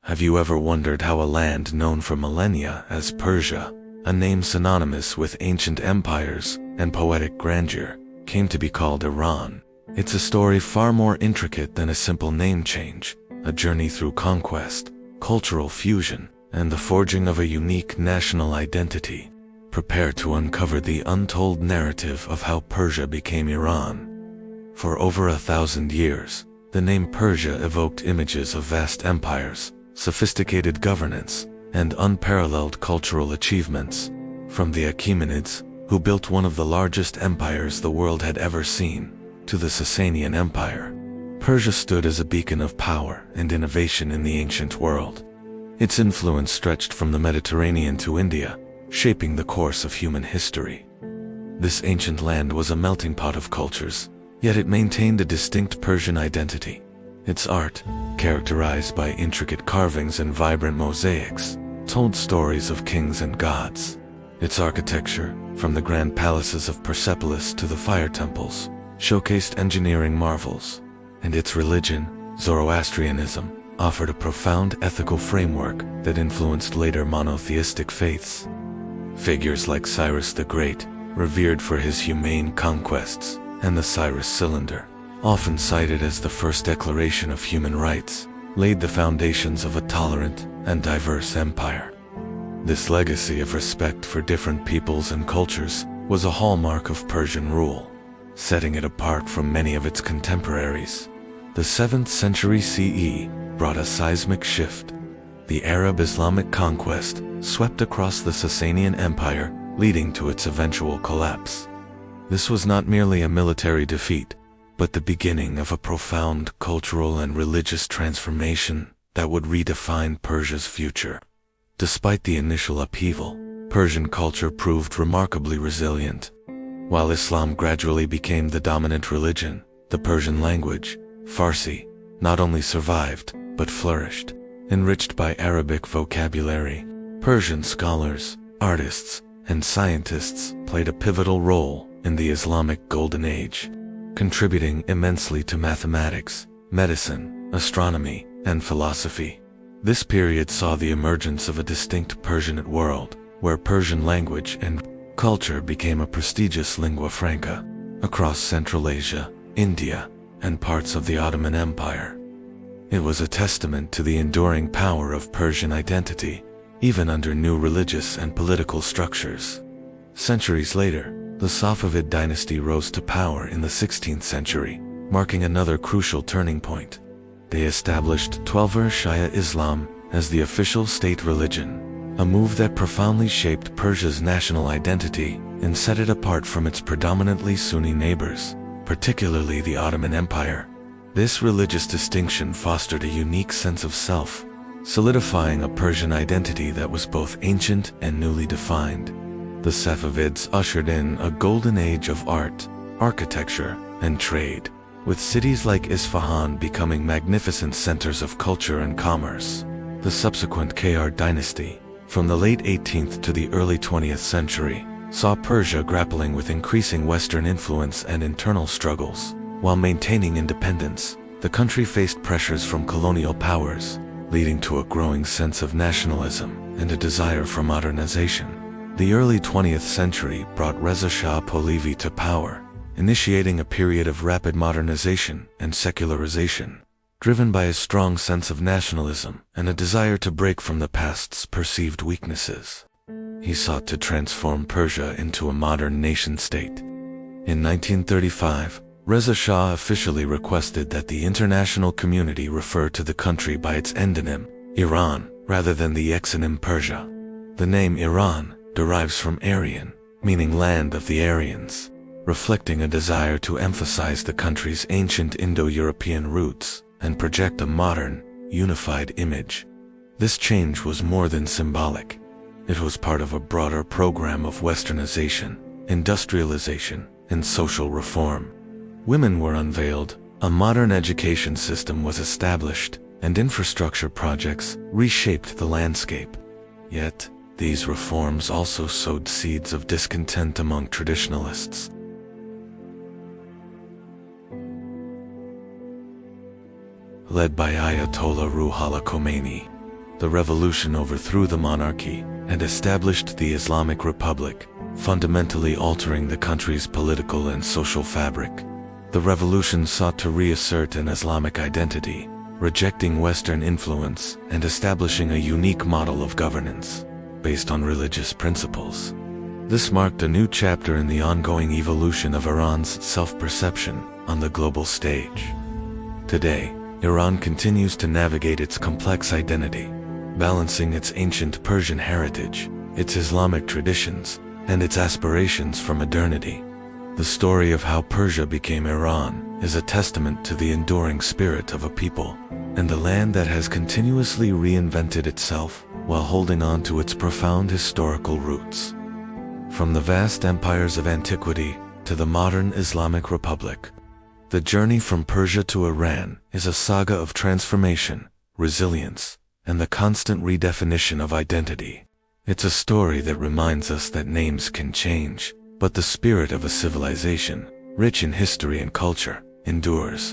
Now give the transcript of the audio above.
Have you ever wondered how a land known for millennia as Persia, a name synonymous with ancient empires and poetic grandeur, came to be called Iran? It's a story far more intricate than a simple name change, a journey through conquest, cultural fusion, and the forging of a unique national identity. Prepare to uncover the untold narrative of how Persia became Iran. For over 1,000 years, the name Persia evoked images of vast empires, sophisticated governance, and unparalleled cultural achievements. From the Achaemenids, who built one of the largest empires the world had ever seen, to the Sasanian Empire, Persia stood as a beacon of power and innovation in the ancient world. Its influence stretched from the Mediterranean to India, shaping the course of human history. This ancient land was a melting pot of cultures, yet it maintained a distinct Persian identity. Its art, characterized by intricate carvings and vibrant mosaics, told stories of kings and gods. Its architecture, from the grand palaces of Persepolis to the fire temples, showcased engineering marvels, and its religion, Zoroastrianism, offered a profound ethical framework that influenced later monotheistic faiths. Figures like Cyrus the Great, revered for his humane conquests, and the Cyrus Cylinder, often cited as the first declaration of human rights, laid the foundations of a tolerant and diverse empire. This legacy of respect for different peoples and cultures was a hallmark of Persian rule, setting it apart from many of its contemporaries. The 7th century CE brought a seismic shift. The Arab-Islamic conquest swept across the Sasanian Empire, leading to its eventual collapse. This was not merely a military defeat, but the beginning of a profound cultural and religious transformation that would redefine Persia's future. Despite the initial upheaval, Persian culture proved remarkably resilient. While Islam gradually became the dominant religion, the Persian language, Farsi, not only survived, but flourished. Enriched by Arabic vocabulary, Persian scholars, artists, and scientists played a pivotal role in the Islamic Golden Age, contributing immensely to mathematics, medicine, astronomy, and philosophy. This period saw the emergence of a distinct Persianate world, where Persian language and culture became a prestigious lingua franca across Central Asia, India, and parts of the Ottoman Empire. It was a testament to the enduring power of Persian identity, even under new religious and political structures. Centuries later, the Safavid dynasty rose to power in the 16th century, marking another crucial turning point. They established Twelver Shia Islam as the official state religion, a move that profoundly shaped Persia's national identity and set it apart from its predominantly Sunni neighbors, particularly the Ottoman Empire. This religious distinction fostered a unique sense of self, solidifying a Persian identity that was both ancient and newly defined. The Safavids ushered in a golden age of art, architecture, and trade, with cities like Isfahan becoming magnificent centers of culture and commerce. The subsequent Kayar dynasty, from the late 18th to the early 20th century, saw Persia grappling with increasing Western influence and internal struggles. While maintaining independence, the country faced pressures from colonial powers, leading to a growing sense of nationalism and a desire for modernization. The early 20th century brought Reza Shah Pahlavi to power, initiating a period of rapid modernization and secularization, driven by a strong sense of nationalism and a desire to break from the past's perceived weaknesses. He sought to transform Persia into a modern nation-state. In 1935, Reza Shah officially requested that the international community refer to the country by its endonym, Iran, rather than the exonym Persia. The name Iran derives from Aryan, meaning land of the Aryans, reflecting a desire to emphasize the country's ancient Indo-European roots and project a modern, unified image. This change was more than symbolic. It was part of a broader program of westernization, industrialization, and social reform. Women were unveiled, a modern education system was established, and infrastructure projects reshaped the landscape. Yet, these reforms also sowed seeds of discontent among traditionalists. Led by Ayatollah Ruhollah Khomeini, The revolution overthrew the monarchy and established the Islamic Republic, fundamentally altering the country's political and social fabric. The revolution sought to reassert an Islamic identity, rejecting Western influence and establishing a unique model of governance based on religious principles. This marked a new chapter in the ongoing evolution of Iran's self-perception on the global stage. Today, Iran continues to navigate its complex identity, balancing its ancient Persian heritage, its Islamic traditions, and its aspirations for modernity. The story of how Persia became Iran is a testament to the enduring spirit of a people and the land that has continuously reinvented itself while holding on to its profound historical roots. From the vast empires of antiquity to the modern Islamic Republic, the journey from Persia to Iran is a saga of transformation, resilience, and the constant redefinition of identity. It's a story that reminds us that names can change, but the spirit of a civilization, rich in history and culture, endures.